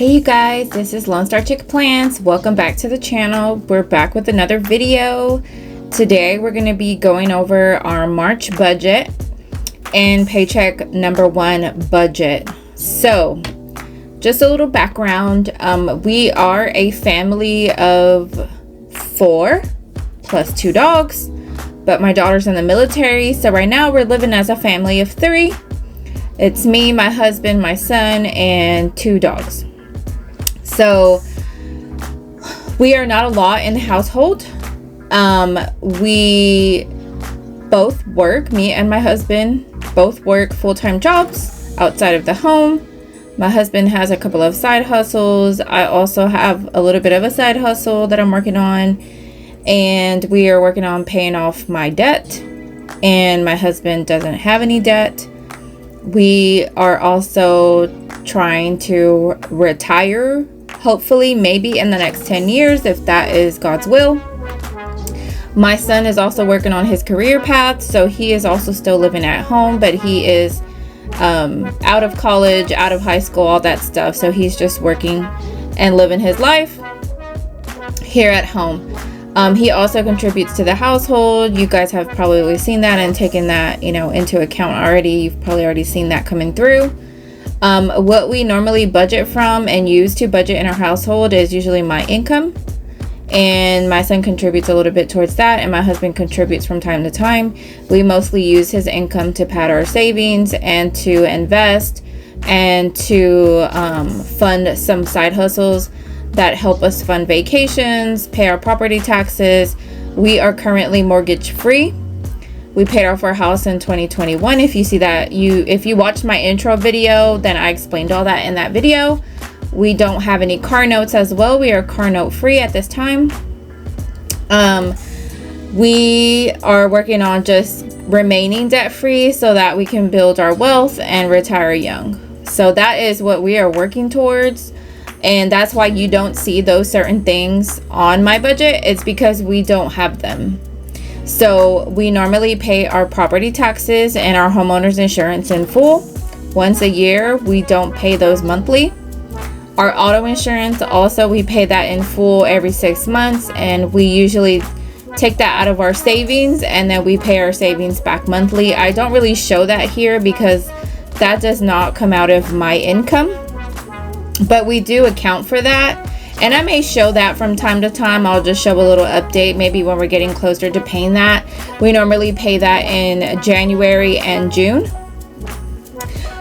Hey you guys, this is Lone Star Chick Plans. Welcome back to the channel. We're back with another video. Today we're going to be going over our March budget and paycheck number 1 budget. So just a little background. We are a family of 4 plus 2 dogs, but my daughter's in the military, so right now we're living as a family of 3. It's me, my husband, my son, and 2 dogs. So we are not a lot in the household. We both work, me and my husband both work full-time jobs outside of the home. My husband has a couple of side hustles. I also have a little bit of a side hustle that I'm working on, and we are working on paying off my debt, and my husband doesn't have any debt. We are also trying to retire, hopefully maybe in the next 10 years if that is God's will. My son is also working on his career path, so he is also still living at home, but he is out of college, out of high school, all that stuff, so he's just working and living his life here at home. He also contributes to the household. You guys have probably seen that and taken that, into account already. You've probably already seen that coming through. What we normally budget from and use to budget in our household is usually my income, and my son contributes a little bit towards that, and my husband contributes from time to time. We mostly use his income to pad our savings and to invest and to fund some side hustles that help us fund vacations, pay our property taxes. We are currently mortgage free. We paid off our house in 2021. If you see that, if you watched my intro video, then I explained all that in that video. We don't have any car notes as well. We are car note free at this time. We are working on just remaining debt free so that we can build our wealth and retire young. So that is what we are working towards. And that's why you don't see those certain things on my budget. It's because we don't have them. So we normally pay our property taxes and our homeowner's insurance in full once a year. We don't pay those monthly. Our auto insurance also, we pay that in full every 6 months, and we usually take that out of our savings, and then we pay our savings back monthly. I don't really show that here because that does not come out of my income, but we do account for that. And I may show that from time to time. I'll just show a little update maybe when we're getting closer to paying that. We normally pay that in January and June.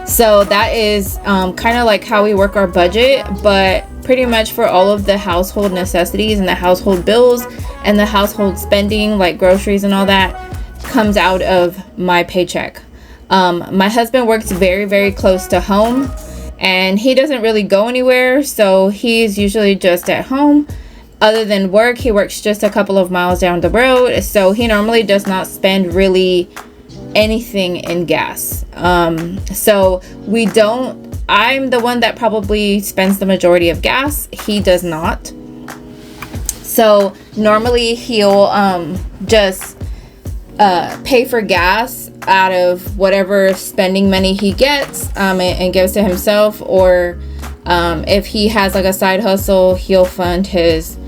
So that is kind of like how we work our budget, but pretty much for all of the household necessities and the household bills and the household spending like groceries and all that comes out of my paycheck. My husband works very, very close to home, and he doesn't really go anywhere, so he's usually just at home. Other than work, he works just a couple of miles down the road, so he normally does not spend really anything in gas. So we don't, I'm the one that probably spends the majority of gas. He does not. So normally he'll just pay for gas out of whatever spending money he gets and gives to himself, or if he has like a side hustle, he'll fund his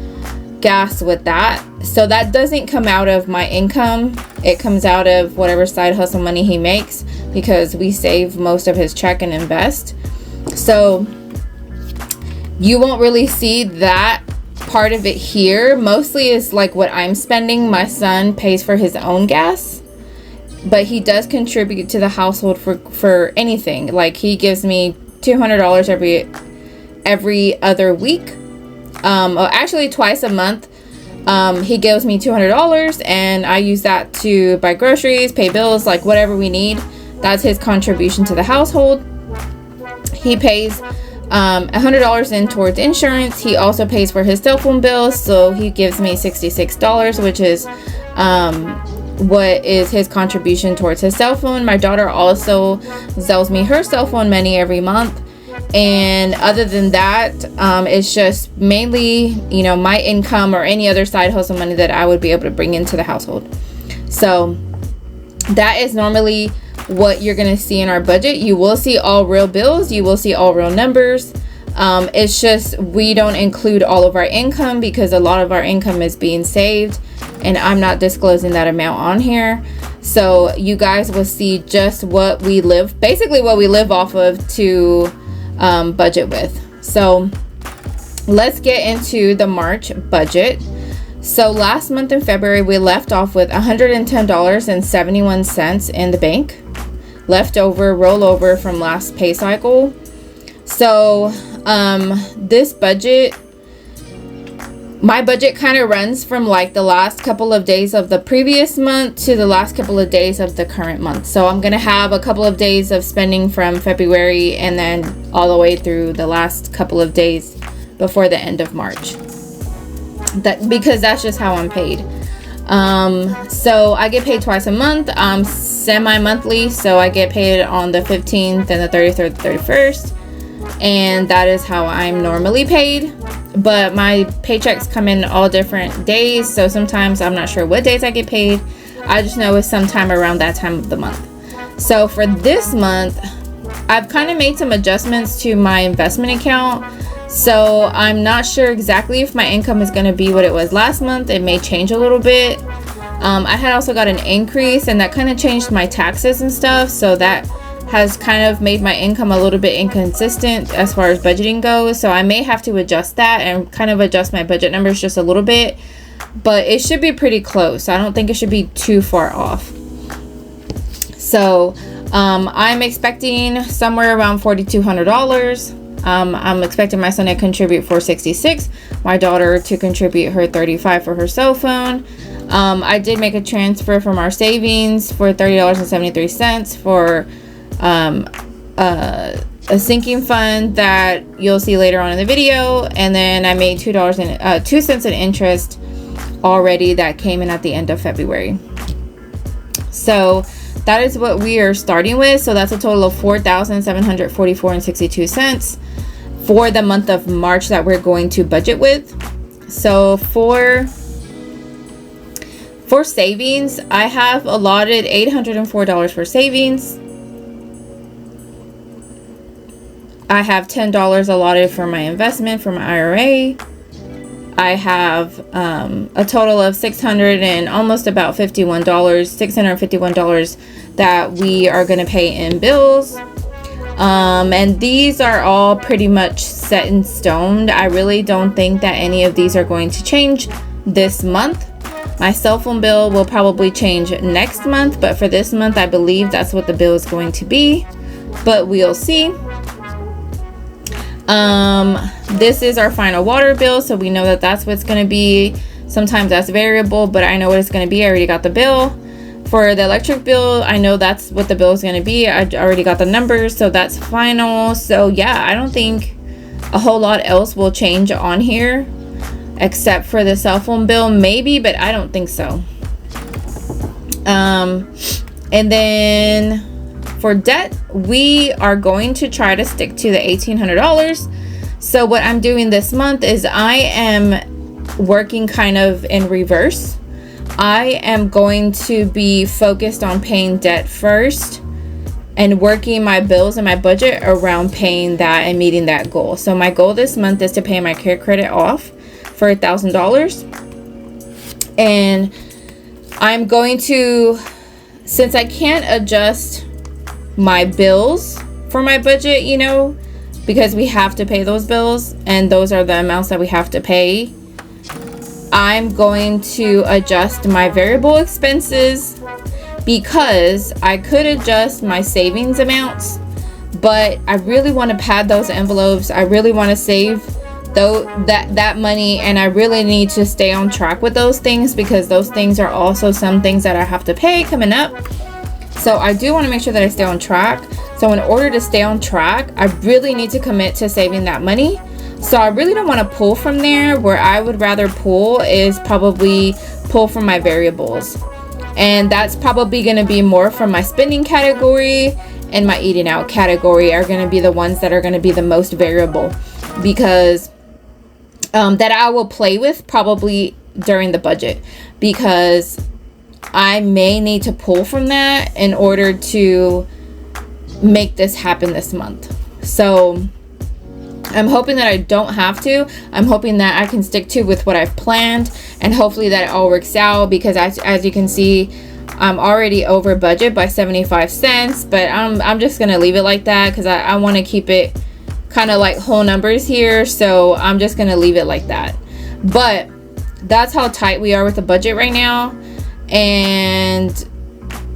gas with that. So that doesn't come out of my income. It comes out of whatever side hustle money he makes, because we save most of his check and invest. So you won't really see that part of it here. Mostly is like what I'm spending. My son pays for his own gas, but he does contribute to the household for anything. Like he gives me $200 every other week. Actually twice a month. He gives me $200, and I use that to buy groceries, pay bills, like whatever we need. That's his contribution to the household. He pays $100 in towards insurance. He also pays for his cell phone bills, so he gives me $66, which is what is his contribution towards his cell phone. My daughter also sells me her cell phone money every month. And other than that, it's just mainly, my income or any other side hustle money that I would be able to bring into the household. So that is normally what you're going to see in our budget. You will see all real bills. You will see all real numbers. It's just we don't include all of our income because a lot of our income is being saved, and I'm not disclosing that amount on here. So you guys will see just what we live, basically what we live off of to budget with. So let's get into the March budget. So last month in February, we left off with $110.71 in the bank, leftover rollover from last pay cycle. So this budget, my budget kind of runs from like the last couple of days of the previous month to the last couple of days of the current month. So I'm going to have a couple of days of spending from February and then all the way through the last couple of days before the end of March. Because that's just how I'm paid. So I get paid twice a month. I'm semi-monthly, so I get paid on the 15th and the 30th or the 31st. And that is how I'm normally paid. But my paychecks come in all different days, so sometimes I'm not sure what days I get paid. I just know it's sometime around that time of the month. So for this month, I've kind of made some adjustments to my investment account. So I'm not sure exactly if my income is going to be what it was last month. It may change a little bit. I had also got an increase, and that kind of changed my taxes and stuff. So that has kind of made my income a little bit inconsistent as far as budgeting goes. So I may have to adjust that and kind of adjust my budget numbers just a little bit. But it should be pretty close. I don't think it should be too far off. So I'm expecting somewhere around $4,200. I'm expecting my son to contribute $466, my daughter to contribute her $35 for her cell phone. I did make a transfer from our savings for $30.73 for a sinking fund that you'll see later on in the video, and then I made $2 in interest already that came in at the end of February. So that is what we are starting with. So that's a total of $4,744.62 for the month of March that we're going to budget with. So for savings, I have allotted $804 for savings. I have $10 allotted for my investment for my IRA. I have a total of $651 that we are going to pay in bills. And these are all pretty much set in stone. I really don't think that any of these are going to change this month. My cell phone bill will probably change next month, but for this month, I believe that's what the bill is going to be, but we'll see. This is our final water bill, so we know that that's what's going to be. Sometimes that's variable, but I know what it's going to be. I already got the bill. For the electric bill, I know that's what the bill is going to be. I already got the numbers, so that's final. So yeah, I don't think a whole lot else will change on here except for the cell phone bill, maybe, but I don't think so. And then for debt, we are going to try to stick to the $1,800. So what I'm doing this month is I am working kind of in reverse. I am going to be focused on paying debt first and working my bills and my budget around paying that and meeting that goal. So my goal this month is to pay my care credit off for $1,000. And I'm going to, since I can't adjust my bills for my budget, you know, because we have to pay those bills and those are the amounts that we have to pay, I'm going to adjust my variable expenses because I could adjust my savings amounts, but I really want to pad those envelopes. I really want to save that money, and I really need to stay on track with those things because those things are also some things that I have to pay coming up. So I do want to make sure that I stay on track. So in order to stay on track, I really need to commit to saving that money. So I really don't want to pull from there. Where I would rather pull is probably pull from my variables. And that's probably going to be more from my spending category and my eating out category are going to be the ones that are going to be the most variable, because that I will play with probably during the budget, because I may need to pull from that in order to make this happen this month. So I'm hoping that I don't have to. I'm hoping that I can stick to with what I've planned, and hopefully that it all works out, because as you can see, I'm already over budget by 75 cents, but I'm just gonna leave it like that because I want to keep it kind of like whole numbers here, so I'm just gonna leave it like that. But that's how tight we are with the budget right now, and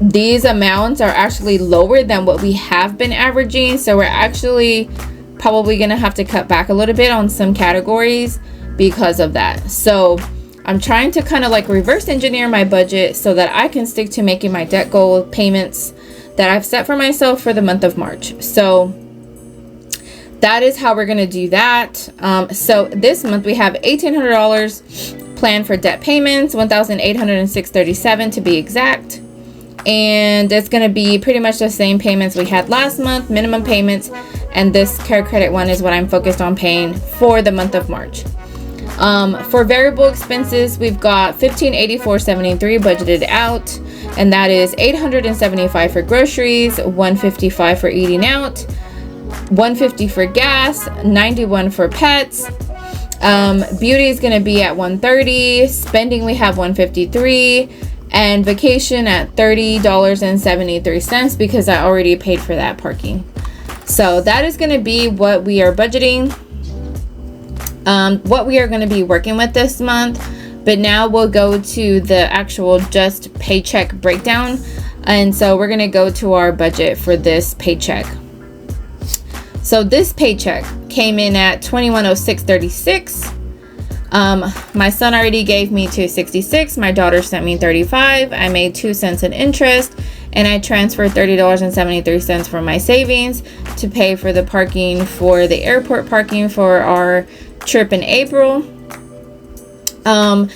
these amounts are actually lower than what we have been averaging, so we're actually probably gonna have to cut back a little bit on some categories because of that. So I'm trying to kind of like reverse engineer my budget so that I can stick to making my debt goal payments that I've set for myself for the month of March. So that is how we're gonna do that. So this month we have $1,800 planned for debt payments, $1,806.37 to be exact. And it's going to be pretty much the same payments we had last month, minimum payments, and this care credit one is what I'm focused on paying for the month of March. For variable expenses, we've got $1,584.73 budgeted out, and that is $875 for groceries, $155 for eating out, $150 for gas, $91 for pets. Beauty is going to be at $130, spending we have $153, and vacation at $30.73 because I already paid for that parking. So that is going to be what we are budgeting, what we are going to be working with this month. But now we'll go to the actual just paycheck breakdown, and so we're going to go to our budget for this paycheck. So this paycheck came in at $2106.36. My son already gave me $266. My daughter sent me $35. I made 2 cents in interest, and I transferred $30.73 from my savings to pay for the parking for the airport parking for our trip in April. I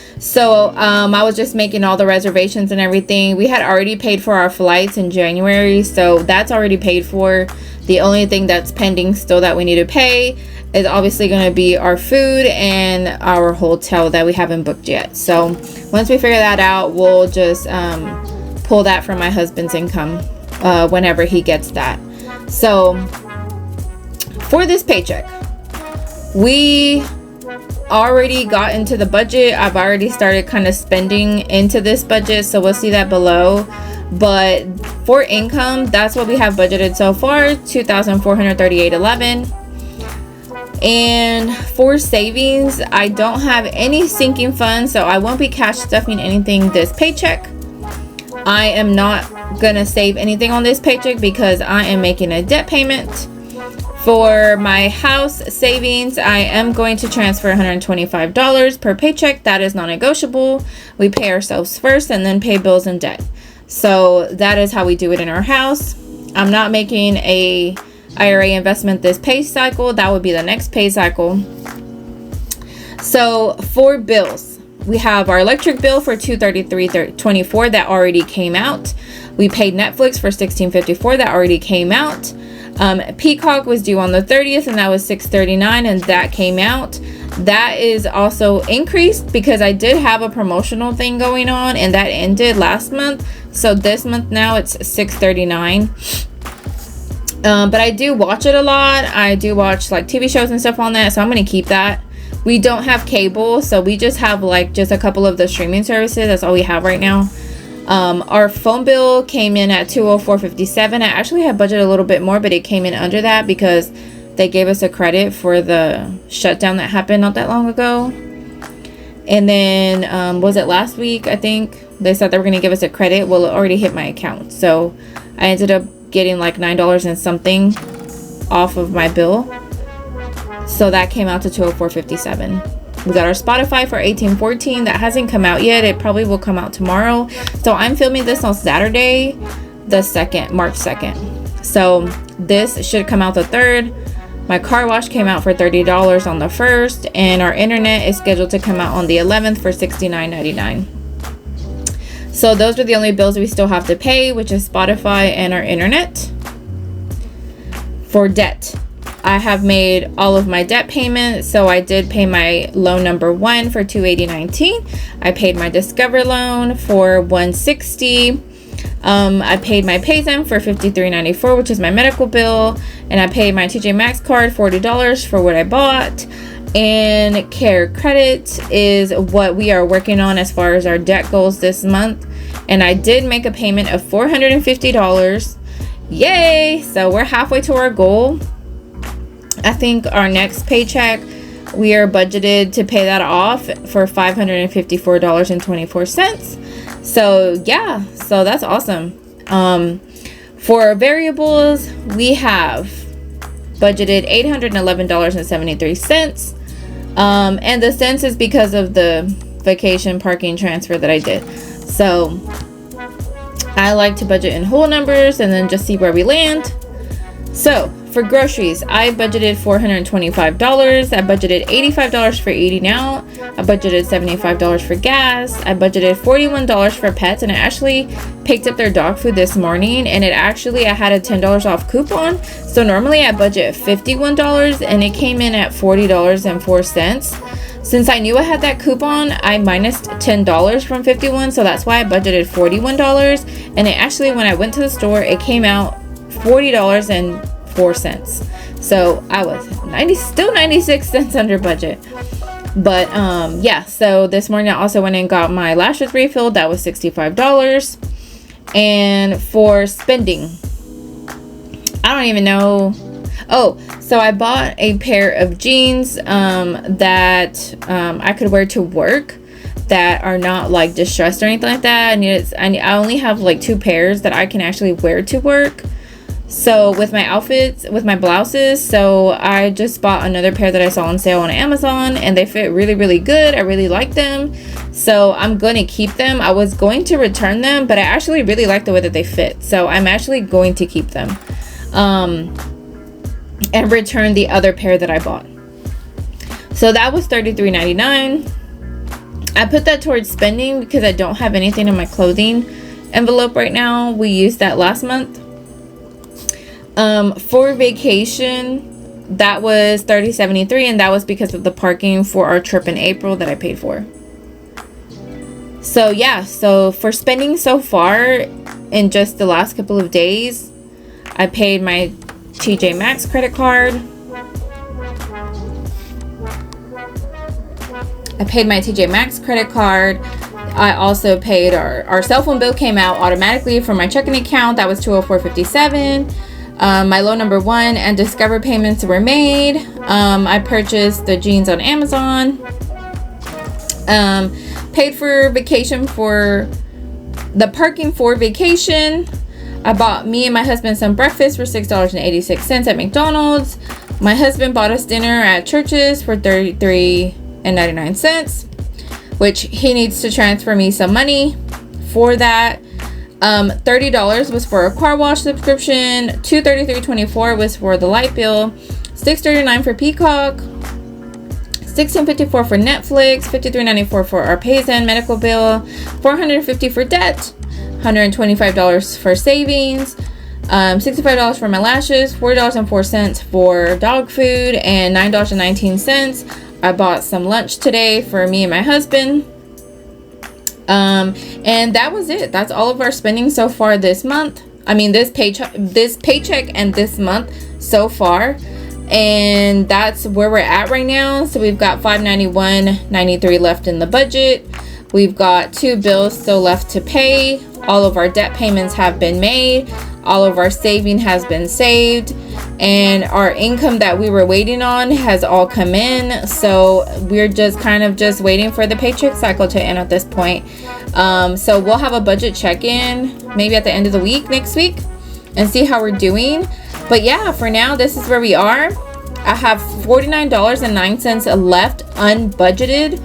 was just making all the reservations and everything. We had already paid for our flights in January, so that's already paid for. The only thing that's pending still that we need to pay is obviously going to be our food and our hotel that we haven't booked yet. So once we figure that out, we'll just pull that from my husband's income whenever he gets that. So for this paycheck, we already got into the budget. I've already started kind of spending into this budget, so we'll see that below. But for income, that's what we have budgeted so far, $2,438.11. And for savings, I don't have any sinking funds, so I won't be cash stuffing anything this paycheck. I am not gonna save anything on this paycheck because I am making a debt payment. For my house savings, I am going to transfer $125 per paycheck. That is non-negotiable. We pay ourselves first and then pay bills and debt. So that is how we do it in our house. I'm not making a IRA investment this pay cycle. That would be the next pay cycle. So for bills, we have our electric bill for $233.24 that already came out. We paid Netflix for $16.54 that already came out. Peacock was due on the 30th, and that was $6.39, and that came out. That is also increased because I did have a promotional thing going on, and that ended last month. So this month now it's $6.39. But I do watch it a lot. I do watch like TV shows and stuff on that, so I'm gonna keep that. We don't have cable, so we just have like just a couple of the streaming services. That's all we have right now. Our phone bill came in at $204.57. I actually had budgeted a little bit more, but it came in under that because they gave us a credit for the shutdown that happened not that long ago. And then was it last week? I think they said they were going to give us a credit. Well, it already hit my account, so I ended up getting like $9 and something off of my bill. So that came out to $204.57. We got our Spotify for $18.14. That hasn't come out yet. It probably will come out tomorrow. So I'm filming this on Saturday, the 2nd, March 2nd. So this should come out the 3rd. My car wash came out for $30 on the 1st, and our internet is scheduled to come out on the 11th for $69.99. So those are the only bills we still have to pay, which is Spotify and our internet. For debt, I have made all of my debt payments. So I did pay my loan number 1 for $280.19. I paid my Discover loan for $160. I paid my Payzen for $53.94, which is my medical bill, and I paid my TJ Maxx card $40 for what I bought. And Care Credit is what we are working on as far as our debt goals this month. And I did make a payment of $450. Yay! So we're halfway to our goal. I think our next paycheck, we are budgeted to pay that off for $554.24. So yeah, so that's awesome. For variables, we have budgeted $811.73. And the cents is because of the vacation parking transfer that I did. So I like to budget in whole numbers and then just see where we land. So for groceries, I budgeted $425. I budgeted $85 for eating out. I budgeted $75 for gas. I budgeted $41 for pets, and I actually picked up their dog food this morning, and I had a $10 off coupon. So normally I budget $51, and it came in at $40.04. Since I knew I had that coupon, I minus $10 from 51, so that's why I budgeted $41. And it actually, when I went to the store, it came out $40.04. So I was still 96 cents under budget. But yeah, so this morning I also went and got my lashes refilled. That was $65. And for spending, I don't even know. Oh, so I bought a pair of jeans that I could wear to work, that are not like distressed or anything like that. I only have like 2 pairs that I can actually wear to work. So with my outfits, with my blouses, so I just bought another pair that I saw on sale on Amazon, and they fit really, really good. I really like them. So I'm going to keep them. I was going to return them, but I actually really like the way that they fit. So I'm actually going to keep them. And return the other pair that I bought. So that was $33.99. I put that towards spending because I don't have anything in my clothing envelope right now. We used that last month. For vacation, that was $30.73, and that was because of the parking for our trip in April that I paid for. So yeah, so for spending so far in just the last couple of days, I paid my TJ Maxx credit card. I also paid our cell phone bill came out automatically from my checking account. That was $204.57. My loan number 1 and Discover payments were made. I purchased the jeans on Amazon. Paid for vacation for the parking for vacation. I bought me and my husband some breakfast for $6.86 at McDonald's. My husband bought us dinner at Church's for $33.99, which he needs to transfer me some money for that. $30 was for a car wash subscription. $233.24 was for the light bill. $6.39 for Peacock. $16.54 for Netflix. $53.94 for our Payzen medical bill. $450 for debt. $125 for savings. $65 for my lashes. $40.04 for dog food, and $9.19. I bought some lunch today for me and my husband. And that was it. That's all of our spending so far this month. I mean, this paycheck and this month so far. And that's where we're at right now. So we've got $591.93 left in the budget. We've got 2 bills still left to pay. All of our debt payments have been made. All of our saving has been saved. And our income that we were waiting on has all come in. So we're just kind of just waiting for the paycheck cycle to end at this point. So we'll have a budget check-in maybe at the end of the week next week and see how we're doing. But yeah, for now, this is where we are. I have $49.09 left unbudgeted,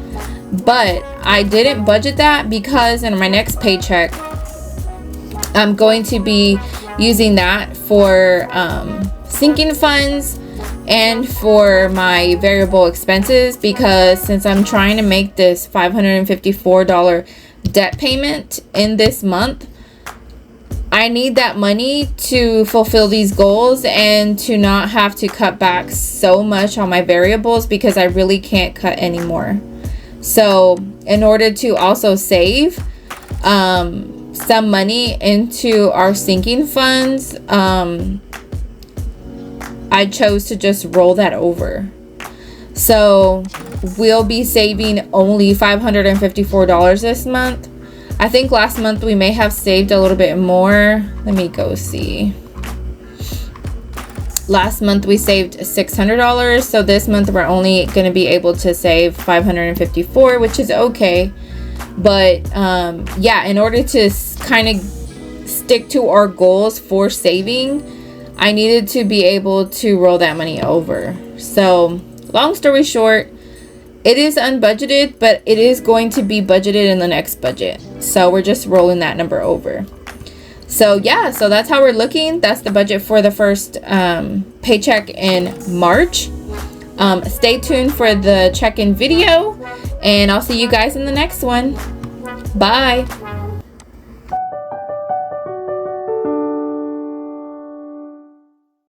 but I didn't budget that because in my next paycheck, I'm going to be using that for sinking funds and for my variable expenses, because since I'm trying to make this $554 debt payment in this month, I need that money to fulfill these goals and to not have to cut back so much on my variables, because I really can't cut anymore. So in order to also save some money into our sinking funds, I chose to just roll that over. So we'll be saving only $554 this month. I think last month we may have saved a little bit more. Let me go see. Last month we saved $600, so this month we're only going to be able to save $554, which is okay. But yeah, in order to kind of stick to our goals for saving, I needed to be able to roll that money over. So long story short, it is unbudgeted, but it is going to be budgeted in the next budget. So we're just rolling that number over. So yeah, so that's how we're looking. That's the budget for the first paycheck in March. Stay tuned for the check-in video, and I'll see you guys in the next one. Bye.